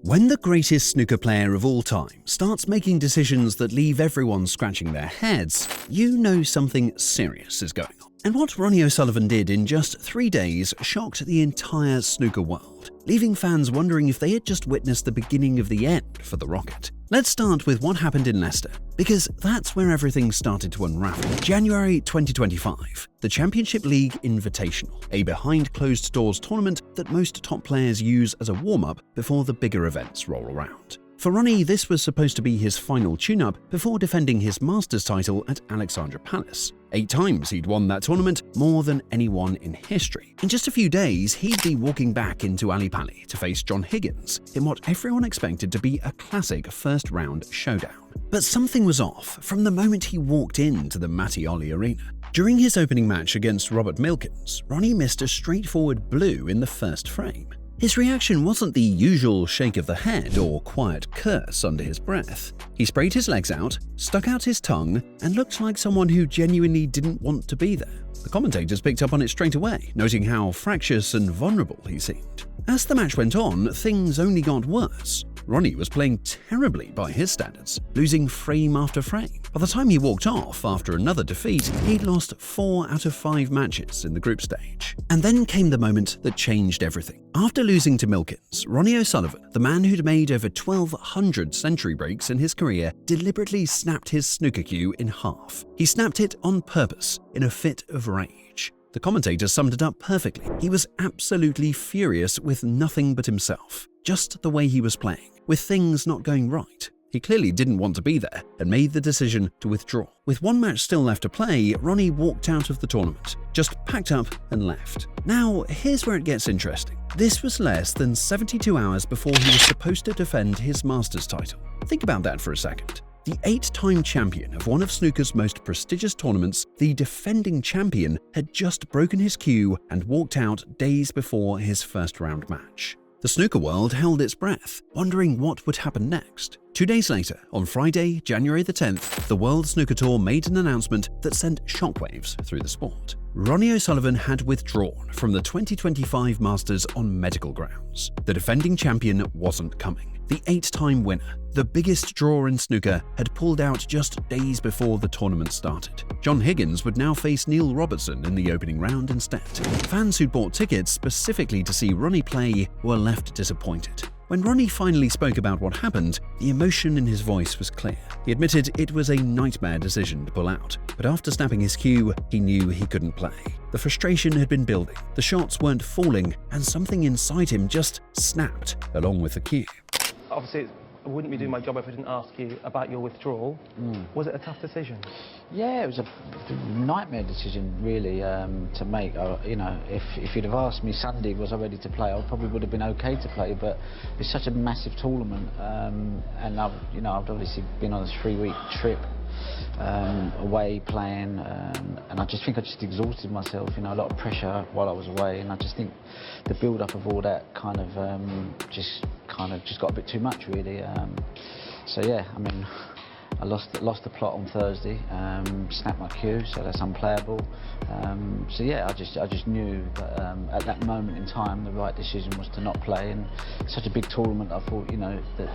When the greatest snooker player of all time starts making decisions that leave everyone scratching their heads, you know something serious is going on. And what Ronnie O'Sullivan did in just 3 days shocked the entire snooker world, leaving fans wondering if they had just witnessed the beginning of the end for the Rocket. Let's start with what happened in Leicester, because that's where everything started to unravel. January 2025, the Championship League Invitational, a behind-closed-doors tournament that most top players use as a warm-up before the bigger events roll around. For Ronnie, this was supposed to be his final tune-up before defending his Masters title at Alexandra Palace. 8 times he'd won that tournament, more than anyone in history. In just a few days, he'd be walking back into Ali Pali to face John Higgins in what everyone expected to be a classic first-round showdown. But something was off from the moment he walked into the Mattioli Arena. During his opening match against Robert Milkins, Ronnie missed a straightforward blue in the first frame. His reaction wasn't the usual shake of the head or quiet curse under his breath. He sprayed his legs out, stuck out his tongue, and looked like someone who genuinely didn't want to be there. The commentators picked up on it straight away, noting how fractious and vulnerable he seemed. As the match went on, things only got worse. Ronnie was playing terribly by his standards, losing frame after frame. By the time he walked off after another defeat, he'd lost 4 out of 5 matches in the group stage. And then came the moment that changed everything. After losing to Milkins, Ronnie O'Sullivan, the man who'd made over 1,200 century breaks in his career, deliberately snapped his snooker cue in half. He snapped it on purpose, in a fit of rage. The commentator summed it up perfectly. He was absolutely furious with nothing but himself, just the way he was playing, with things not going right. He clearly didn't want to be there and made the decision to withdraw. With 1 match still left to play, Ronnie walked out of the tournament, just packed up and left. Now, here's where it gets interesting. This was less than 72 hours before he was supposed to defend his Masters title. Think about that for a second. The 8-time champion of one of snooker's most prestigious tournaments, the defending champion had just broken his cue and walked out days before his first-round match. The snooker world held its breath, wondering what would happen next. 2 days later, on Friday, January the 10th, the World Snooker Tour made an announcement that sent shockwaves through the sport. Ronnie O'Sullivan had withdrawn from the 2025 Masters on medical grounds. The defending champion wasn't coming. The 8-time winner, the biggest draw in snooker, had pulled out just days before the tournament started. John Higgins would now face Neil Robertson in the opening round instead. Fans who'd bought tickets specifically to see Ronnie play were left disappointed. When Ronnie finally spoke about what happened, the emotion in his voice was clear. He admitted it was a nightmare decision to pull out, but after snapping his cue, he knew he couldn't play. The frustration had been building, the shots weren't falling, and something inside him just snapped along with the cue. Obviously, I wouldn't be doing my job if I didn't ask you about your withdrawal. Was it a tough decision? Yeah, it was a nightmare decision, really, to make. You know, if you'd have asked me Sunday was I ready to play, I probably would have been okay to play. But it's such a massive tournament, and I've obviously been on this 3-week trip away playing, and I just think I just exhausted myself. You know, a lot of pressure while I was away, and I just think the build-up of all that kind of just got a bit too much, really. So yeah, I mean, I lost the plot on Thursday, snapped my cue, so that's unplayable. So yeah, I just knew that at that moment in time the right decision was to not play, and such a big tournament, I thought, you know, that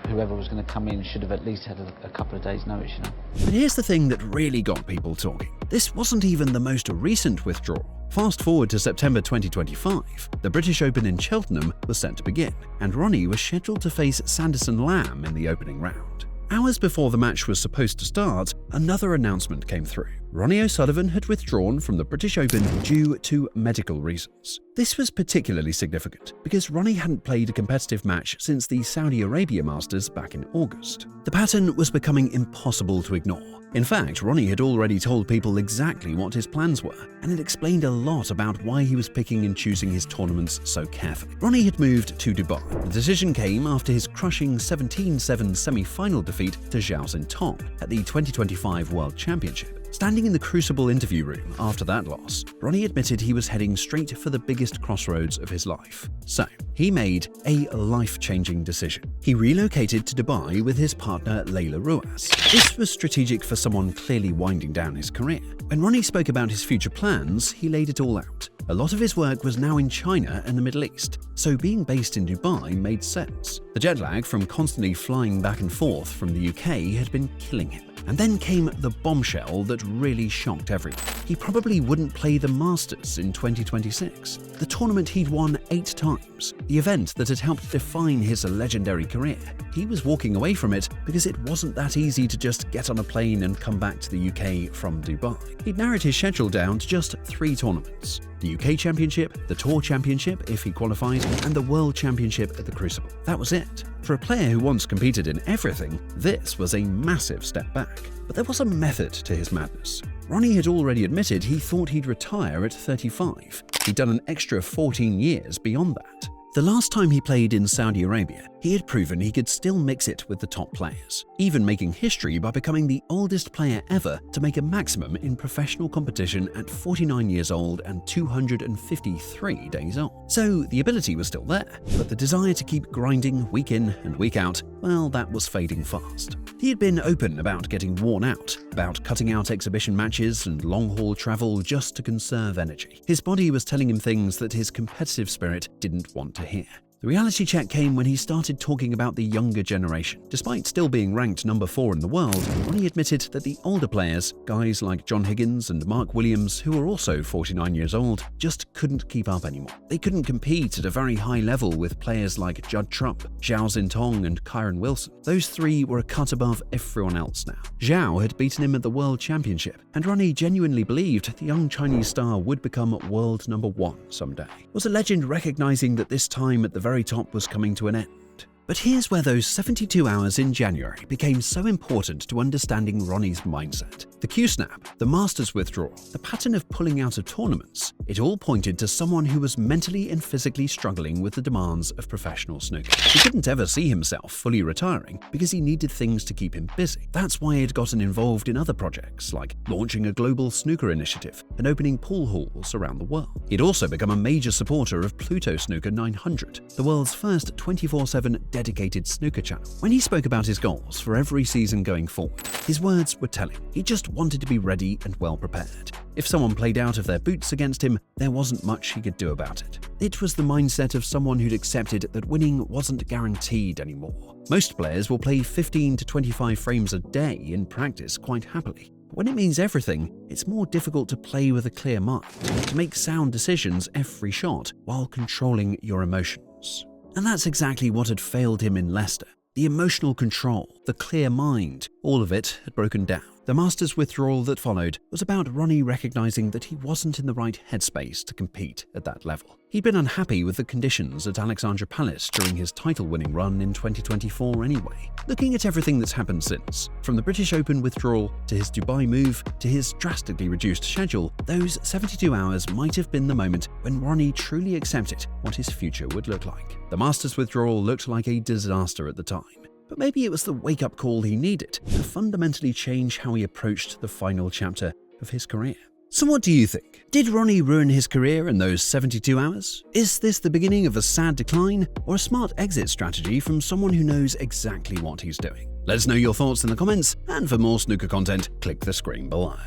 whoever was going to come in should have at least had a couple of days' notice, you know. But here's the thing that really got people talking. This wasn't even the most recent withdrawal. Fast forward to September 2025, the British Open in Cheltenham was set to begin, and Ronnie was scheduled to face Sanderson Lamb in the opening round. Hours before the match was supposed to start, another announcement came through. Ronnie O'Sullivan had withdrawn from the British Open due to medical reasons. This was particularly significant because Ronnie hadn't played a competitive match since the Saudi Arabia Masters back in August. The pattern was becoming impossible to ignore. In fact, Ronnie had already told people exactly what his plans were, and it explained a lot about why he was picking and choosing his tournaments so carefully. Ronnie had moved to Dubai. The decision came after his crushing 17-7 semi-final defeat to Zhao Xintong at the 2025 World Championship. Standing in the Crucible interview room after that loss, Ronnie admitted he was heading straight for the biggest crossroads of his life. So, he made a life-changing decision. He relocated to Dubai with his partner Layla Ruas. This was strategic for someone clearly winding down his career. When Ronnie spoke about his future plans, he laid it all out. A lot of his work was now in China and the Middle East, so being based in Dubai made sense. The jet lag from constantly flying back and forth from the UK had been killing him. And then came the bombshell that really shocked everyone. He probably wouldn't play the Masters in 2026, the tournament he'd won 8 times, the event that had helped define his legendary career. He was walking away from it because it wasn't that easy to just get on a plane and come back to the UK from Dubai. He'd narrowed his schedule down to just 3 tournaments: the UK Championship, the Tour Championship if he qualified, and the World Championship at the Crucible. That was it. For a player who once competed in everything, this was a massive step back. But there was a method to his madness. Ronnie had already admitted he thought he'd retire at 35. He'd done an extra 14 years beyond that. The last time he played in Saudi Arabia, he had proven he could still mix it with the top players, even making history by becoming the oldest player ever to make a maximum in professional competition at 49 years old and 253 days old. So the ability was still there, but the desire to keep grinding week in and week out, well, that was fading fast. He had been open about getting worn out, about cutting out exhibition matches and long-haul travel just to conserve energy. His body was telling him things that his competitive spirit didn't want to hear. The reality check came when he started talking about the younger generation. Despite still being ranked number 4 in the world, Ronnie admitted that the older players, guys like John Higgins and Mark Williams, who were also 49 years old, just couldn't keep up anymore. They couldn't compete at a very high level with players like Judd Trump, Zhao Xintong and Kyron Wilson. Those 3 were a cut above everyone else now. Zhao had beaten him at the World Championship, and Ronnie genuinely believed the young Chinese star would become world number 1 someday. Was a legend recognizing that this time at the very top was coming to an end? But here's where those 72 hours in January became so important to understanding Ronnie's mindset. The Q-snap, the Masters withdrawal, the pattern of pulling out of tournaments, it all pointed to someone who was mentally and physically struggling with the demands of professional snooker. He couldn't ever see himself fully retiring because he needed things to keep him busy. That's why he'd gotten involved in other projects like launching a global snooker initiative and opening pool halls around the world. He'd also become a major supporter of Pluto Snooker 900, the world's first 24/7 dedicated snooker channel. When he spoke about his goals for every season going forward, his words were telling. He just wanted to be ready and well prepared. If someone played out of their boots against him, there wasn't much he could do about it. It was the mindset of someone who'd accepted that winning wasn't guaranteed anymore. Most players will play 15 to 25 frames a day in practice quite happily. When it means everything, it's more difficult to play with a clear mind, to make sound decisions every shot while controlling your emotions. And that's exactly what had failed him in Leicester. The emotional control, the clear mind, all of it had broken down. The Masters withdrawal that followed was about Ronnie recognizing that he wasn't in the right headspace to compete at that level. He'd been unhappy with the conditions at Alexandra Palace during his title-winning run in 2024 anyway. Looking at everything that's happened since, from the British Open withdrawal to his Dubai move to his drastically reduced schedule, those 72 hours might have been the moment when Ronnie truly accepted what his future would look like. The Masters withdrawal looked like a disaster at the time, but maybe it was the wake-up call he needed to fundamentally change how he approached the final chapter of his career. So what do you think? Did Ronnie ruin his career in those 72 hours? Is this the beginning of a sad decline or a smart exit strategy from someone who knows exactly what he's doing? Let us know your thoughts in the comments, and for more snooker content, click the screen below.